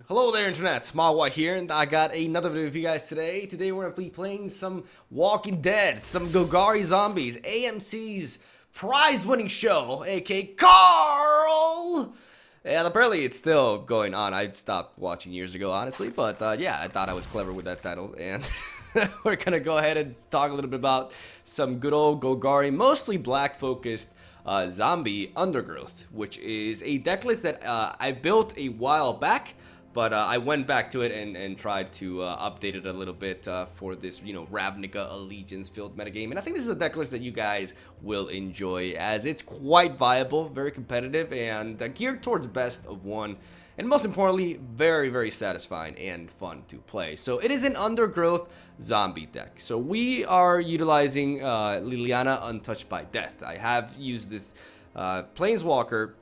Hello there, Internet. Mogwai here, and I got another video for you guys today. Today we're going to be playing some Walking Dead, some Golgari Zombies, AMC's prize-winning show, aka Carl! And apparently it's still going on. I stopped watching years ago, honestly, but yeah, I thought I was clever with that title, and we're going to go ahead and talk a little bit about some good old Golgari, mostly black-focused zombie Undergrowth, which is a deck list that I built a while back. But I went back to it and tried to update it a little bit for this, Ravnica Allegiance-filled metagame. And I think this is a deck list that you guys will enjoy, as it's quite viable, very competitive, and geared towards best of one. And most importantly, very, very satisfying and fun to play. So it is an Undergrowth zombie deck. So we are utilizing Liliana Untouched by Death. I have used this Planeswalker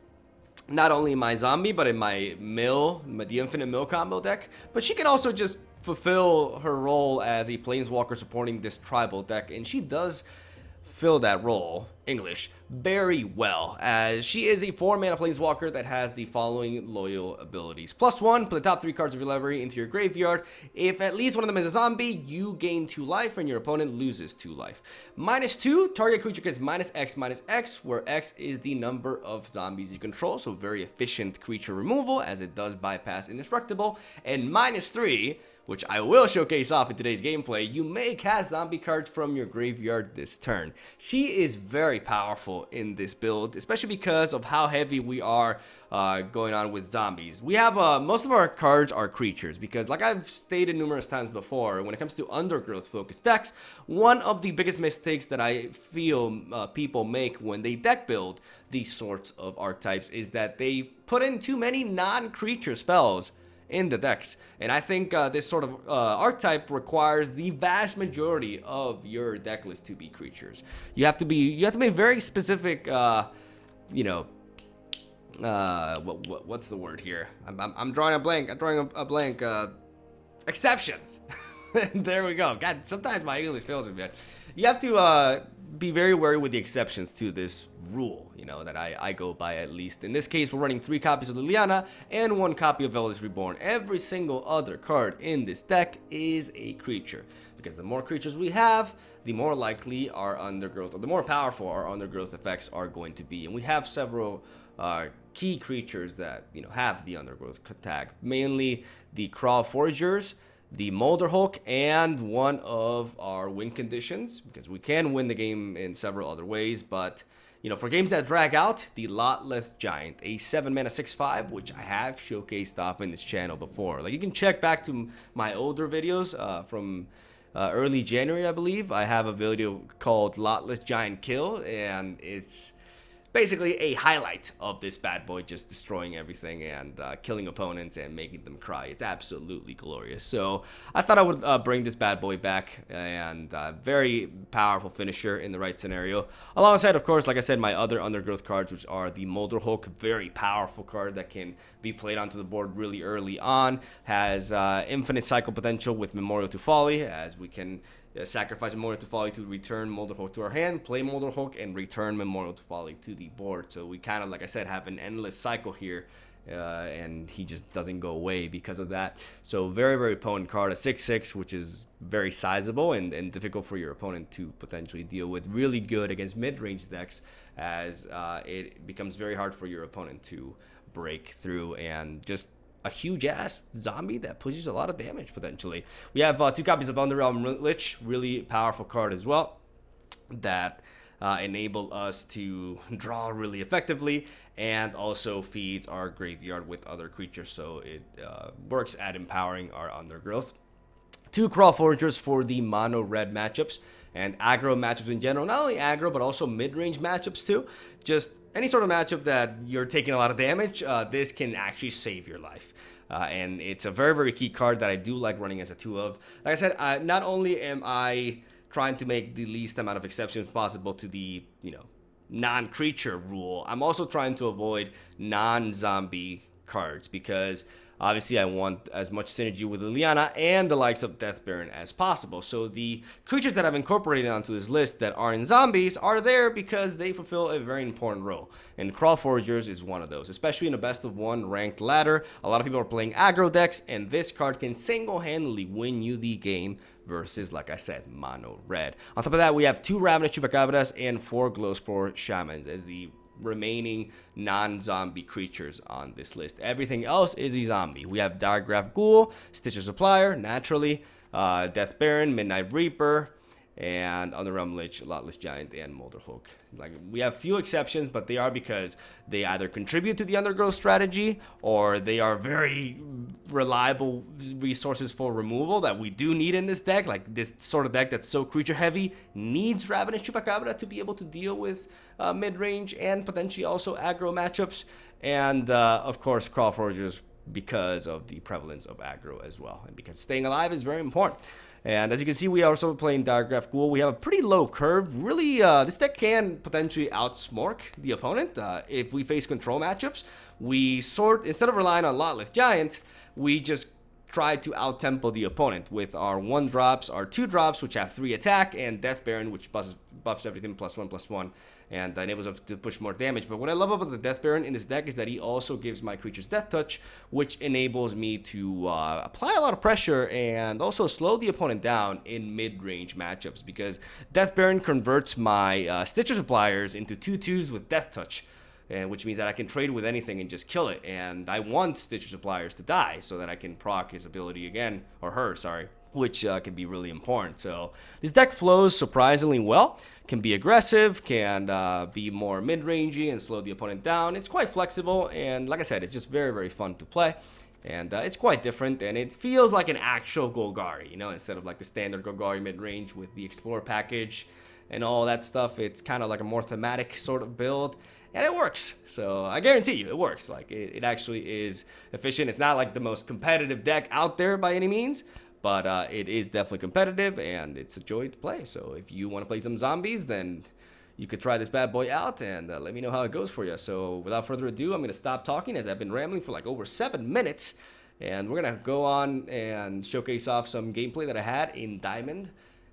not only in my zombie, but in my the infinite mill combo deck. But she can also just fulfill her role as a planeswalker supporting this tribal deck, and she does fill that role, English, very well, as she is a 4-mana planeswalker that has the following loyal abilities. +1, put the top 3 cards of your library into your graveyard. If at least one of them is a zombie, you gain 2 life and your opponent loses 2 life. -2, target creature gets -X, where X is the number of zombies you control, so very efficient creature removal as it does bypass indestructible. And -3, which I will showcase off in today's gameplay, you may cast zombie cards from your graveyard this turn. She is very powerful in this build, especially because of how heavy we are going on with zombies. We have, most of our cards are creatures, because like I've stated numerous times before, when it comes to Undergrowth focused decks, one of the biggest mistakes that I feel people make when they deck build these sorts of archetypes is that they put in too many non-creature spells in the decks. And I think this sort of archetype requires the vast majority of your deck list to be creatures. You have to be very specific. What's the word here? I'm drawing a blank. Exceptions. There we go. God, sometimes my English fails me, man. You have to be very wary with the exceptions to this rule, that I go by at least. In this case, we're running 3 copies of Liliana and 1 copy of Velas Reborn. Every single other card in this deck is a creature, because the more creatures we have, the more likely our Undergrowth, or the more powerful our Undergrowth effects are going to be. And we have several key creatures that, have the Undergrowth tag, mainly the Crawl Foragers, the Molder Hulk, and one of our win conditions, because we can win the game in several other ways. But for games that drag out, the Lotless Giant, a 7-mana 6/5, which I have showcased off in this channel before. Like, you can check back to my older videos from early January, I believe. I have a video called Lotless Giant Kill, and it's basically a highlight of this bad boy just destroying everything and killing opponents and making them cry. It's absolutely glorious. So I thought I would bring this bad boy back, and very powerful finisher in the right scenario. Alongside, of course, like I said, my other Undergrowth cards, which are the Molder Hulk, very powerful card that can be played onto the board really early on. Has infinite cycle potential with Memorial to Folly, as we can sacrifice Memorial to Folly to return Molder Hulk to our hand, play Molder Hulk, and return Memorial to Folly to the board. So we kind of, like I said, have an endless cycle here, and he just doesn't go away because of that. So very, very potent card, a 6/6, which is very sizable and difficult for your opponent to potentially deal with. Really good against mid-range decks, as it becomes very hard for your opponent to break through, and just a huge ass zombie that pushes a lot of damage potentially. We have 2 copies of Underrealm Lich, really powerful card as well, that enable us to draw really effectively, and also feeds our graveyard with other creatures, so it works at empowering our Undergrowth. 2 Crawl Foragers for the mono red matchups and aggro matchups in general. Not only aggro, but also mid-range matchups too. Just any sort of matchup that you're taking a lot of damage, this can actually save your life. And it's a very, very key card that I do like running as a 2 of. Like I said, not only am I trying to make the least amount of exceptions possible to the, non-creature rule, I'm also trying to avoid non-zombie cards, because Obviously, I want as much synergy with Liliana and the likes of Death Baron as possible. So the creatures that I've incorporated onto this list that aren't zombies are there because they fulfill a very important role. And Crawl Foragers is one of those, especially in a best of one ranked ladder. A lot of people are playing aggro decks, and this card can single-handedly win you the game versus, like I said, mono red. On top of that, we have 2 Ravnica Chupacabras and 4 Glowspore Shamans as the remaining non-zombie creatures on this list. Everything else is a zombie. We have Diagraph Ghoul, Stitcher Supplier, naturally, Death Baron, Midnight Reaper, and Underrealm Lich, Lotless Giant, and Molder Hulk. Like, we have few exceptions, but they are because they either contribute to the Undergrowth strategy or they are very reliable resources for removal that we do need in this deck. Like, this sort of deck that's so creature heavy needs Ravenous Chupacabra to be able to deal with mid-range and potentially also aggro matchups. And of course, Crawl Foragers, because of the prevalence of aggro as well, and because staying alive is very important. And as you can see, we are also playing Diagraph Ghoul. We have a pretty low curve. Really, this deck can potentially outsmork the opponent. If we face control matchups, we instead of relying on Lotless Giant, we just try to out-tempo the opponent with our 1-drops, our 2-drops, which have 3 attack, and Death Baron, which buffs everything +1/+1, and enables us to push more damage. But what I love about the Death Baron in this deck is that he also gives my creatures Death Touch, which enables me to apply a lot of pressure and also slow the opponent down in mid-range matchups, because Death Baron converts my Stitcher Suppliers into 2/2s with Death Touch, which means that I can trade with anything and just kill it. And I want Stitcher Suppliers to die so that I can proc his ability again, or her, sorry, which can be really important. So this deck flows surprisingly well. Can be aggressive, can be more mid-rangey and slow the opponent down. It's quite flexible, and like I said, it's just very, very fun to play. And it's quite different, and it feels like an actual Golgari, you know, instead of like the standard Golgari mid-range with the Explorer package and all that stuff. It's kind of like a more thematic sort of build, and it works. So I guarantee you it works. Like, it actually is efficient. It's not like the most competitive deck out there by any means, but it is definitely competitive, and it's a joy to play. So if you want to play some zombies, then you could try this bad boy out, and let me know how it goes for you. So without further ado, I'm going to stop talking, as I've been rambling for like over 7 minutes, and we're going to go on and showcase off some gameplay that I had in Diamond.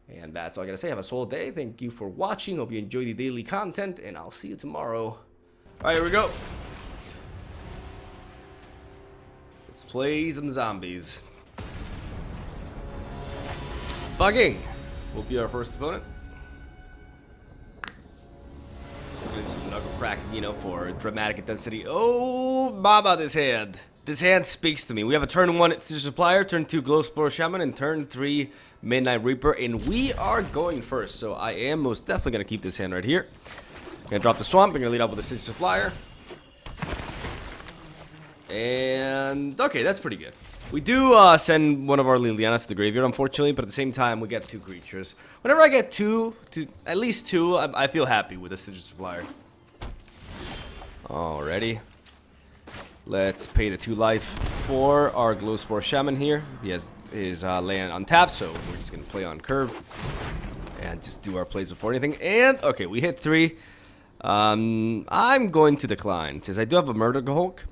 And that's all I got to say. Have a swell day. Thank you for watching. Hope you enjoy the daily content, and I'll see you tomorrow. All right, here we go. Let's play some zombies. Bugging will be our first opponent. Some knuckle cracking, you know, for dramatic intensity. Oh, mama, this hand. This hand speaks to me. We have a turn 1 Stitcher Supplier, turn 2 Glowspore Shaman, and turn 3 Midnight Reaper, and we are going first. So I am most definitely going to keep this hand right here. Gonna drop the Swamp. I'm gonna lead up with the Stitcher Supplier. And okay, that's pretty good. We do send one of our Lilianas to the graveyard, unfortunately, but at the same time, we get 2 creatures. Whenever I get at least two, I feel happy with the Stitcher Supplier. Alrighty. Let's pay the 2 life for our Glowspore Shaman here. He has his land untapped, so we're just gonna play on curve and just do our plays before anything. And okay, we hit 3. I'm going to decline since I do have a Murder Hulk,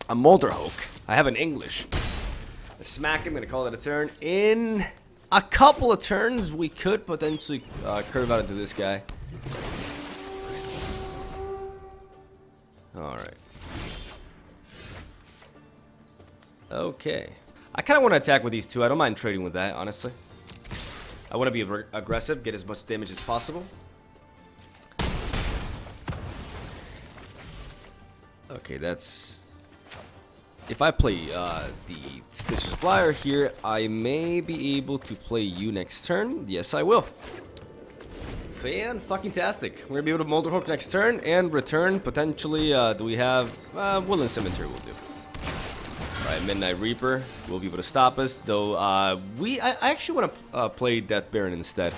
a Molder Hulk. I have an English. A smack him. Gonna call that a turn. In a couple of turns, we could potentially curve out into this guy. All right. Okay. I kind of want to attack with these 2. I don't mind trading with that, honestly. I want to be aggressive, get as much damage as possible. Okay, that's... If I play the Stitcher Supplier here, I may be able to play you next turn. Yes, I will. Fan-fucking-tastic. We're going to be able to Molder Hook next turn and return, potentially, do we have... Woodland Cemetery will do. Alright, Midnight Reaper will be able to stop us, though I actually want to play Death Baron instead,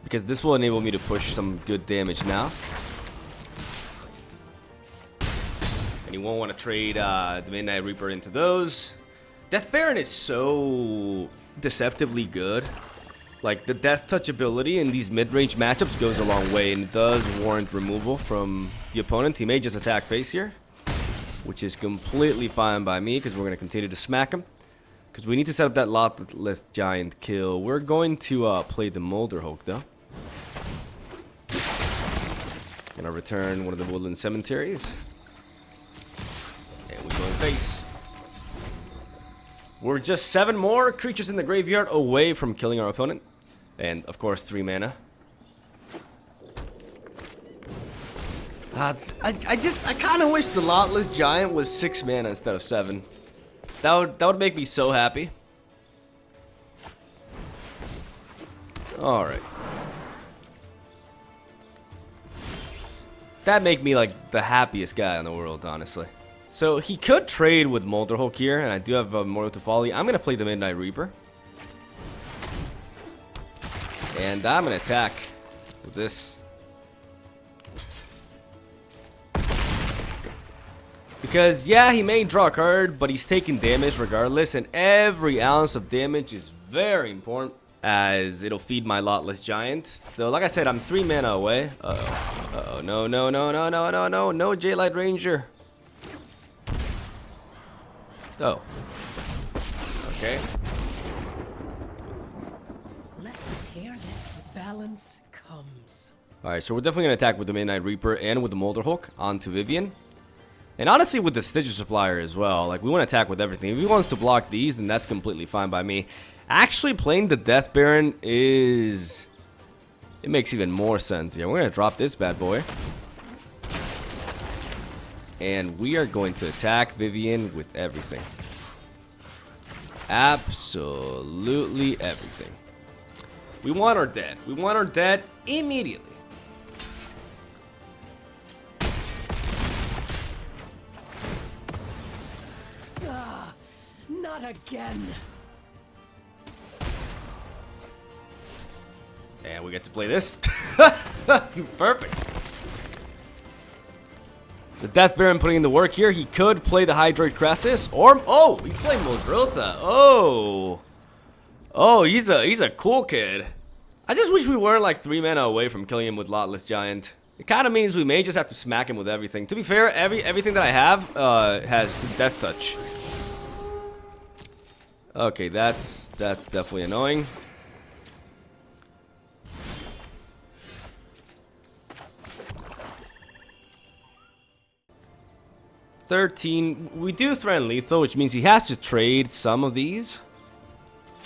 because this will enable me to push some good damage now. And you won't want to trade the Midnight Reaper into those. Death Baron is so deceptively good. Like, the Death Touch ability in these mid-range matchups goes a long way, and it does warrant removal from the opponent. He may just attack face here. which is completely fine by me because we're going to continue to smack him. Because we need to set up that Lotless Giant kill. We're going to play the Molder Hulk though. Gonna return one of the Woodland Cemeteries. And we go in face. We're just 7 more creatures in the graveyard away from killing our opponent. And of course 3 mana. I kind of wish the Lotless Giant was 6 mana instead of 7. That would make me so happy. Alright. That'd make me like the happiest guy in the world, honestly. So he could trade with Molder Hulk here, and I do have Mortal to Folly. I'm gonna play the Midnight Reaper. And I'm gonna attack with this. Because, yeah, he may draw a card, but he's taking damage regardless, and every ounce of damage is very important, as it'll feed my Lotless Giant. So, like I said, I'm 3 mana away. Uh-oh, no, no, J-Light Ranger. Oh. Okay. Let's tear this to balance comes. Alright, so we're definitely going to attack with the Midnight Reaper and with the Molder Hulk onto Vivian. And honestly, with the Stitcher Supplier as well, like, we want to attack with everything. If he wants to block these, then that's completely fine by me. Actually, playing the Death Baron is... It makes even more sense here. We're going to drop this bad boy. And we are going to attack Vivian with everything. Absolutely everything. We want her dead. We want her dead immediately. Not again. And we get to play this. Perfect. The Death Baron putting in the work here. He could play the Hydroid Crassus, or oh, he's playing Muldrotha. Oh, he's a cool kid. I just wish we weren't like 3 mana away from killing him with Lotless Giant. It kind of means we may just have to smack him with everything. To be fair, everything that I have has Death Touch. Okay, that's definitely annoying. We do threaten lethal, which means he has to trade some of these.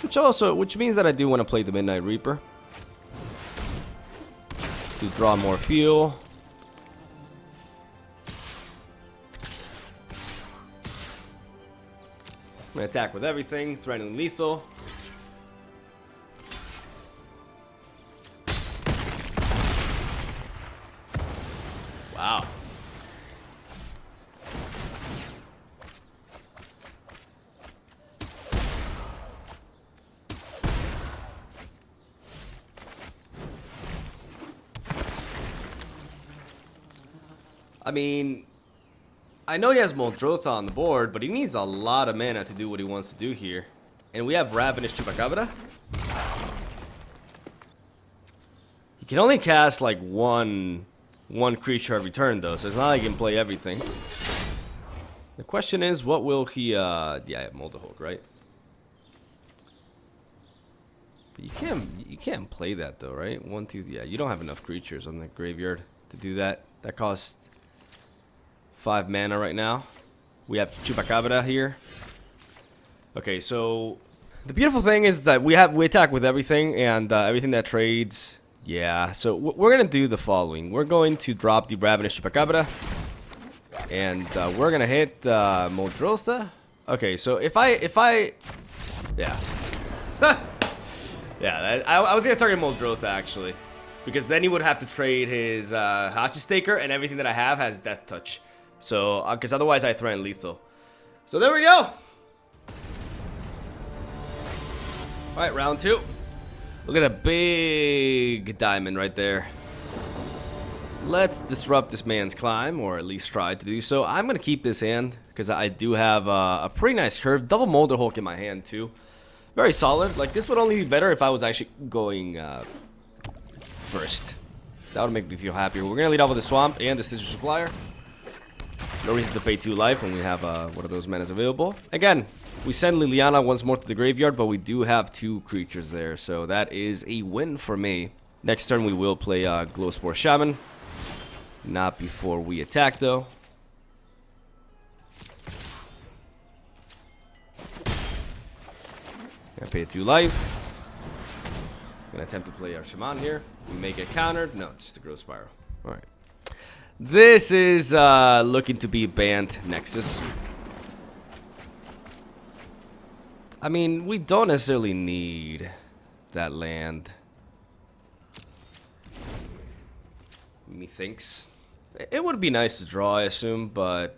Which means that I do want to play the Midnight Reaper to draw more fuel. I'm gonna attack with everything, threatening lethal. Wow. I mean, I know he has Muldrotha on the board, but he needs a lot of mana to do what he wants to do here. And we have Ravenous Chupacabra. He can only cast like one creature every turn though, so it's not like he can play everything. The question is, what will he yeah, Molder Hulk, right? But you can't play that though, right? 1, 2, yeah, you don't have enough creatures on the graveyard to do that. That costs 5 mana right now. We have Chupacabra here. Okay, so the beautiful thing is that we attack with everything, and everything that trades. Yeah, so we're gonna do the following. We're going to drop the Ravenous Chupacabra, and we're gonna hit Muldrotha. Okay, so if I yeah. Yeah, I was gonna target Muldrotha actually, because then he would have to trade his Hachistaker, and everything that I have has Death Touch. So, because otherwise I threaten lethal. So there we go. Alright, round 2. Look at a big diamond right there. Let's disrupt this man's climb, or at least try to do so. I'm going to keep this hand, because I do have a pretty nice curve. Double Molder Hulk in my hand, too. Very solid. Like, this would only be better if I was actually going first. That would make me feel happier. We're going to lead off with the Swamp and the Stitcher Supplier. No reason to pay 2 life when we have one of those manas available. Again, we send Liliana once more to the graveyard, but we do have 2 creatures there, so that is a win for me. Next turn we will play Glowspore Shaman. Not before we attack though. Gonna pay 2 life. Gonna attempt to play our Shaman here. We may get countered. No, it's just a Growth Spiral. Alright. This is looking to be banned Nexus. I mean, we don't necessarily need that land. Methinks. It would be nice to draw, I assume, but...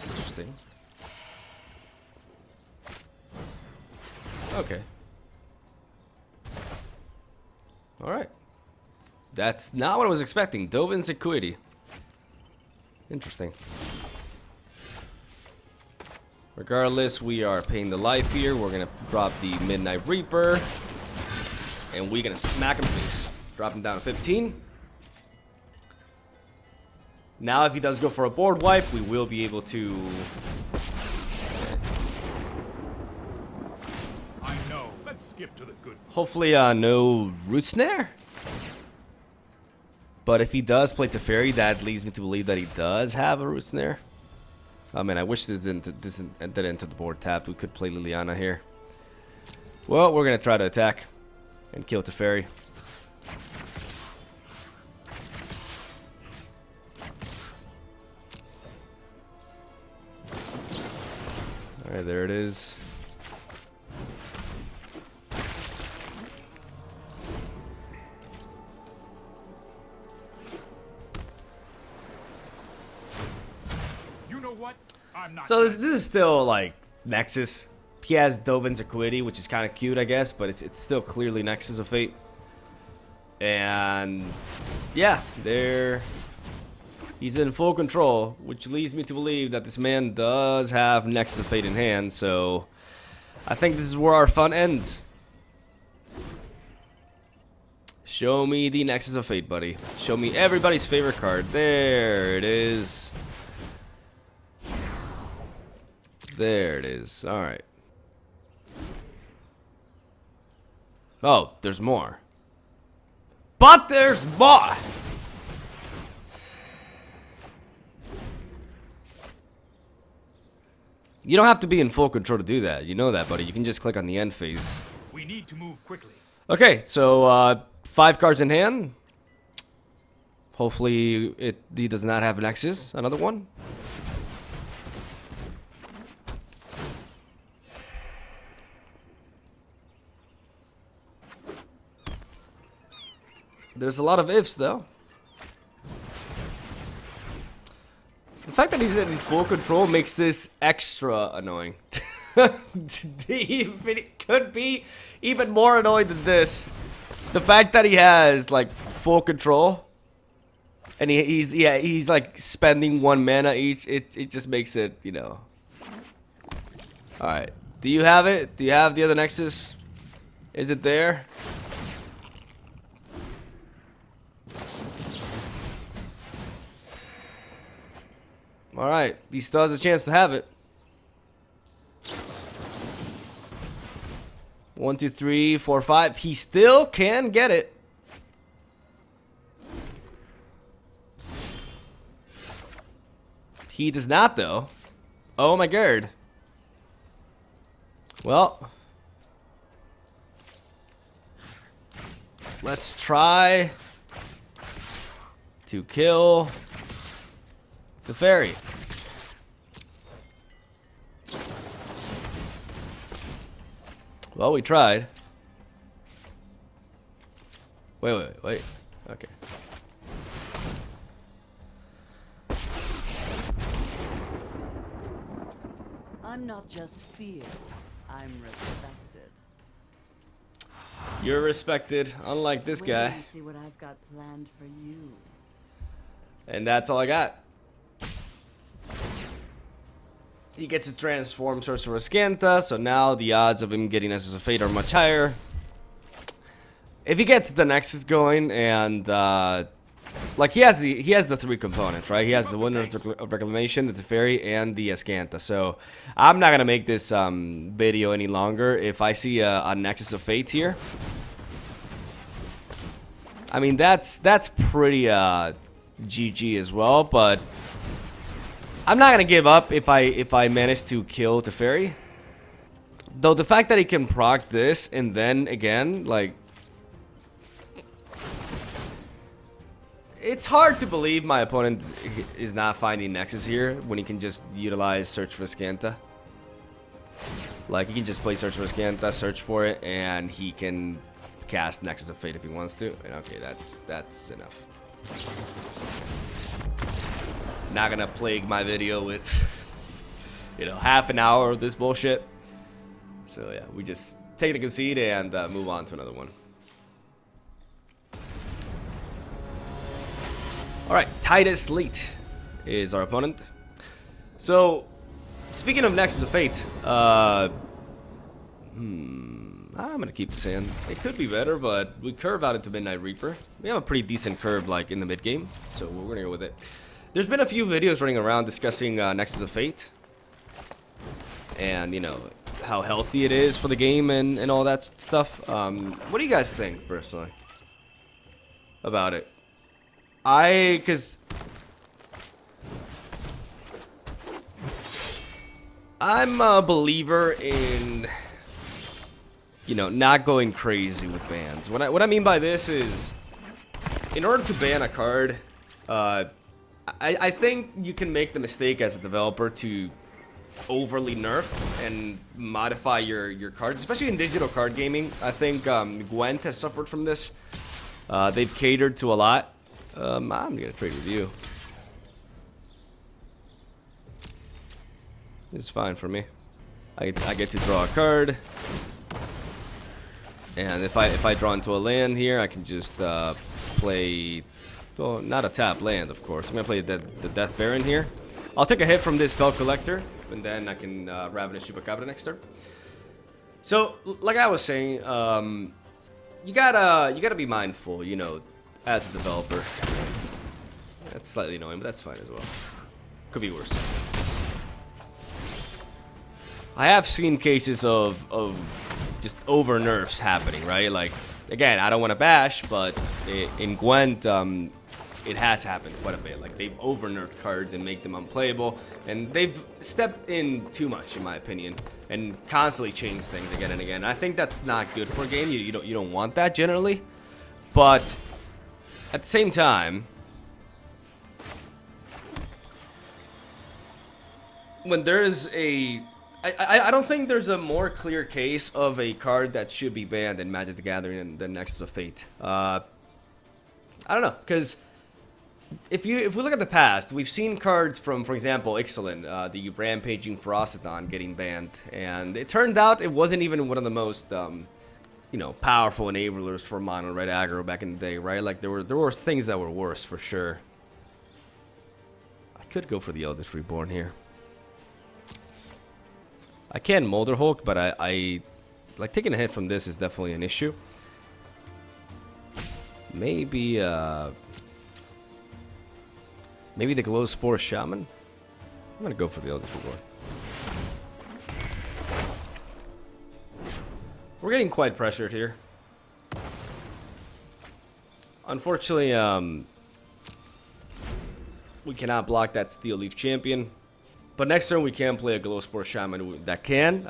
Interesting. Okay. Alright. That's not what I was expecting. Dovin's Acuity. Interesting. Regardless, we are paying the life here. We're gonna drop the Midnight Reaper. And we're gonna smack him face. Drop him down to 15. Now if he does go for a board wipe, we will be able to... I know. Let's skip to the good. Hopefully no Root Snare. But if he does play Teferi, that leads me to believe that he does have a Root Snare. I mean, I wish this didn't enter the board tapped. We could play Liliana here. Well, we're gonna try to attack and kill Teferi. Alright, there it is. You know what? I'm not. So this is still like Nexus. He has Dovin's Acuity, which is kind of cute, I guess, but it's still clearly Nexus of Fate. And yeah, he's in full control, which leads me to believe that this man does have Nexus of Fate in hand. So I think this is where our fun ends. Show me the Nexus of Fate, buddy. Show me everybody's favorite card. There it is. There it is. All right. Oh, there's more. But there's more! You don't have to be in full control to do that. You know that, buddy. You can just click on the end phase. We need to move quickly. Okay, so 5 cards in hand. Hopefully he does not have Nexus. Another one. There's a lot of ifs, though. The fact that he's in full control makes this extra annoying. It could be even more annoying than this. The fact that he has, like, full control. And he's like, spending 1 mana each. It just makes it, you know. Alright. Do you have it? Do you have the other Nexus? Is it there? Alright, he still has a chance to have it. 1, 2, 3, 4, 5. He still can get it. He does not, though. Oh my god. Well, let's try to kill the fairy. Well, we tried. Wait. Okay. I'm not just feared, I'm respected. You're respected, unlike this Wait guy. and see what I've got planned for you. And that's all I got. He gets to transform Sorcerer Scanta, so now the odds of him getting Nexus of Fate are much higher. If he gets the Nexus going and like he has the 3 components, right? He has the Windows of Reclamation, the Teferi, and the Azcanta. So I'm not gonna make this video any longer. If I see a Nexus of Fate here, I mean that's pretty GG as well. But I'm not gonna give up if I manage to kill Teferi. Though the fact that he can proc this and then again, like, it's hard to believe my opponent is not finding Nexus here when he can just utilize Search for Azcanta. Like, he can just play Search for Azcanta, search for it, and he can cast Nexus of Fate if he wants to. And okay, that's enough. Not gonna plague my video with, you know, half an hour of this bullshit. So yeah, we just take the concede and move on to another one. Alright, Titus Late is our opponent. So, speaking of Nexus of Fate, I'm gonna keep the sand. It could be better, but we curve out into Midnight Reaper. We have a pretty decent curve, like, in the mid game, so we're gonna go with it. There's been a few videos running around discussing Nexus of Fate. And, you know, how healthy it is for the game and all that stuff. What do you guys think, personally, about it? Because I'm a believer in, you know, not going crazy with bans. What I mean by this is, in order to ban a card, I think you can make the mistake as a developer to overly nerf and modify your cards, especially in digital card gaming. I think Gwent has suffered from this. They've catered to a lot. I'm gonna trade with you. It's fine for me. I get to draw a card, and if I draw into a land here, I can just play. Well, not a tap land, of course. I'm gonna play the Death Baron here. I'll take a hit from this Fel Collector, and then I can Ravenous Chupacabra next turn. So, like I was saying, you gotta be mindful, you know, as a developer. That's slightly annoying, but that's fine as well. Could be worse. I have seen cases of just over nerfs happening, right? Like, again, I don't want to bash, but in Gwent, it has happened quite a bit. Like, they've over nerfed cards and make them unplayable, and they've stepped in too much, in my opinion, and constantly changed things again and again. I think that's not good for a game. You don't want that generally, but at the same time, when there's I don't think there's a more clear case of a card that should be banned in Magic the Gathering than the Nexus of Fate. I don't know, because if we look at the past, we've seen cards from, for example, Ixalan, the Rampaging Ferocithan getting banned, and it turned out it wasn't even one of the most you know, powerful enablers for mono red aggro back in the day, right? Like, there were things that were worse for sure. I could go for the Eldritch Reborn here. I can Molder Hulk, but I like, taking a hit from this is definitely an issue. Maybe maybe the Glow Spore Shaman. I'm gonna go for the Eldritch Reborn. We're getting quite pressured here. Unfortunately, we cannot block that Steel Leaf Champion. But next turn we can play a Glow Spore Shaman that can.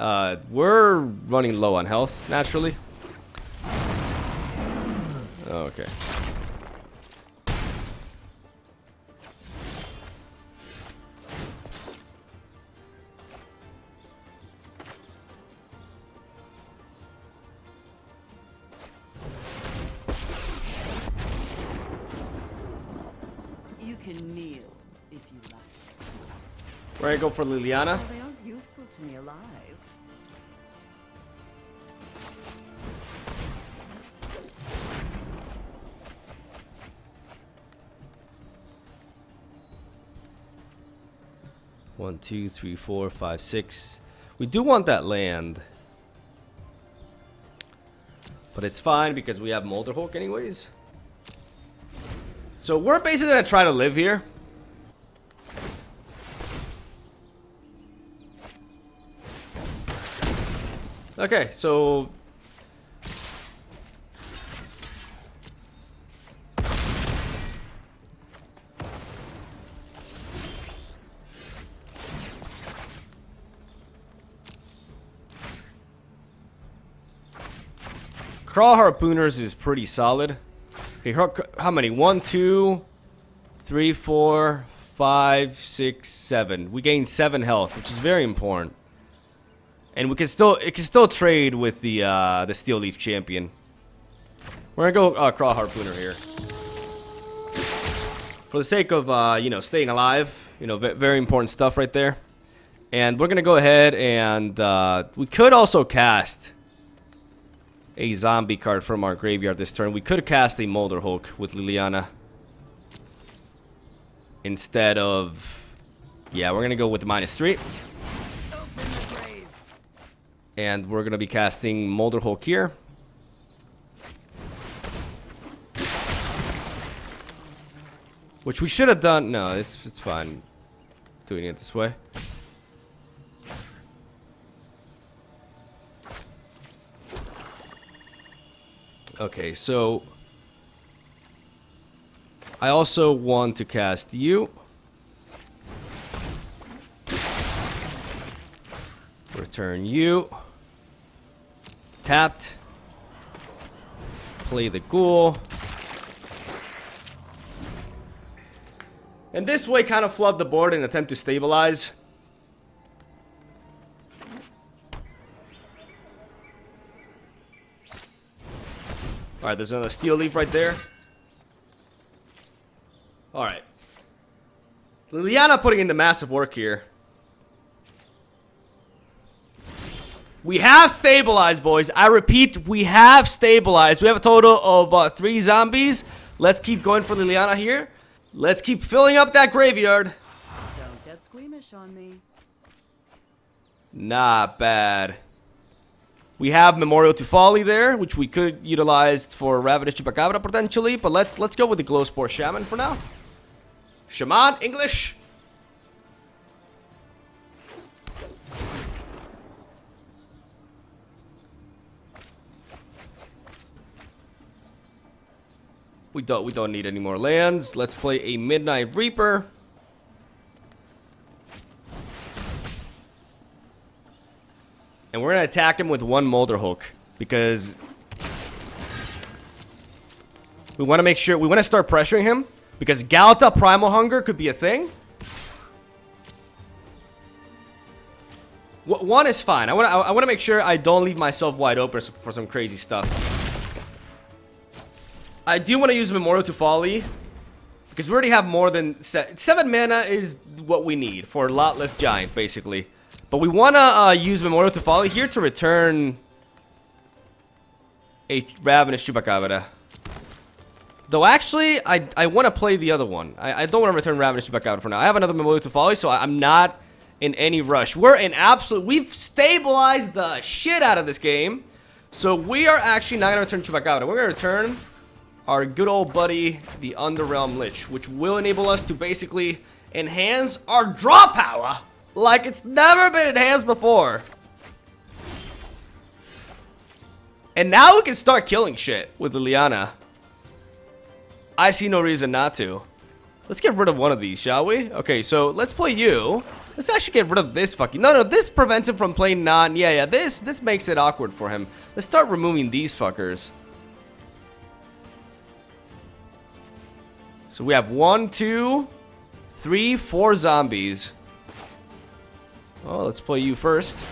We're running low on health, naturally. Okay. You can kneel if you like. We're gonna go for Liliana. Well, they aren't useful to me alive. One, two, three, 4, 5, 6. We do want that land, but it's fine because we have Molder Hulk anyways. So we're basically gonna try to live here. Okay, so Crawl Harpooners is pretty solid. Okay, how many? 1, 2, 3, 4, 5, 6, 7. We gain 7 health, which is very important. And we can still, it can still trade with the Steel Leaf Champion. We're gonna go Crawl Harpooner here, for the sake of you know, staying alive. You know, very important stuff right there. And we're gonna go ahead and we could also cast a zombie card from our graveyard this turn. We could cast a Molder Hulk with Liliana instead of, yeah, we're gonna go with -3. And we're gonna be casting Molder Hulk here. Which we should have done. No, it's fine doing it this way. Okay, so I also want to cast you. Return you. Tapped. Play the ghoul. And this way kind of flood the board and attempt to stabilize. Alright, there's another Steel Leaf right there. Alright. Liliana putting in the massive work here. We have stabilized, boys. I repeat, we have stabilized. We have a total of 3 zombies. Let's keep going for Liliana here. Let's keep filling up that graveyard. Don't get squeamish on me. Not bad. We have Memorial to Folly there, which we could utilize for Ravenous Chupacabra potentially, but let's go with the Glowspore Shaman for now. Shaman, English. We don't need any more lands. Let's play a Midnight Reaper. And we're gonna attack him with 1 Molder Hulk because we want to make sure, we want to start pressuring him because Galata Primal Hunger could be a thing. 1 is fine. I want to make sure I don't leave myself wide open for some crazy stuff. I do want to use Memorial to Folly because we already have more than 7 mana is what we need for Lotless Giant, basically. But we want to use Memorial to Folly here to return a Ravenous Chupacabra. Though actually, I want to play the other one. I don't want to return Ravenous Chupacabra for now. I have another Memorial to Folly, so I'm not in any rush. We're in absolute... We've stabilized the shit out of this game. So we are actually not going to return Chupacabra. We're going to return our good old buddy, the Underrealm Lich, which will enable us to basically enhance our draw power like it's never been enhanced before. And now we can start killing shit with Liliana. I see no reason not to. Let's get rid of one of these, shall we? Okay, so let's play you. Let's actually get rid of this fucking... No, this prevents him from playing non... Yeah, this makes it awkward for him. Let's start removing these fuckers. So we have 1, 2, 3, 4 zombies. Oh, let's play you first.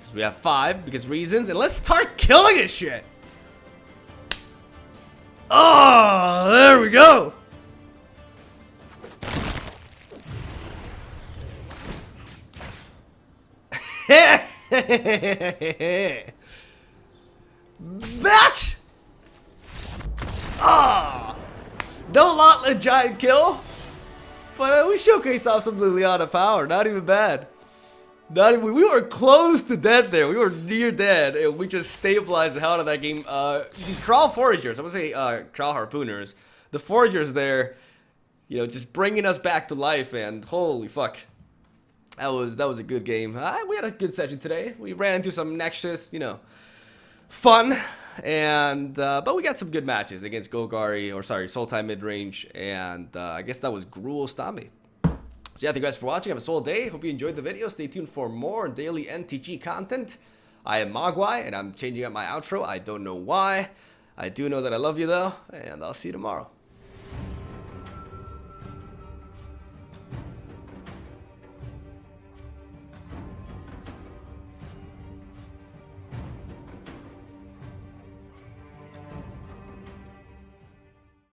Because we have 5, because reasons. And let's start killing this shit. Oh, there we go. Bitch! Ah! No Lotless Giant kill. But we showcased off some Liliana power. Not even bad. Not even, we were close to dead there. We were near dead, and we just stabilized the hell out of that game. The Crawl Foragers, I'm gonna say Crawl Harpooners. The Foragers there, you know, just bringing us back to life, and holy fuck. That was a good game. We had a good session today. We ran into some Nexus, you know, fun, and but we got some good matches against Golgari, or sorry, Sultai midrange, and I guess that was Gruul Stami. So yeah, thank you guys for watching. Have a solid day. Hope you enjoyed the video. Stay tuned for more daily MTG content. I am Mogwai, and I'm changing up my outro. I don't know why. I do know that I love you though, and I'll see you tomorrow.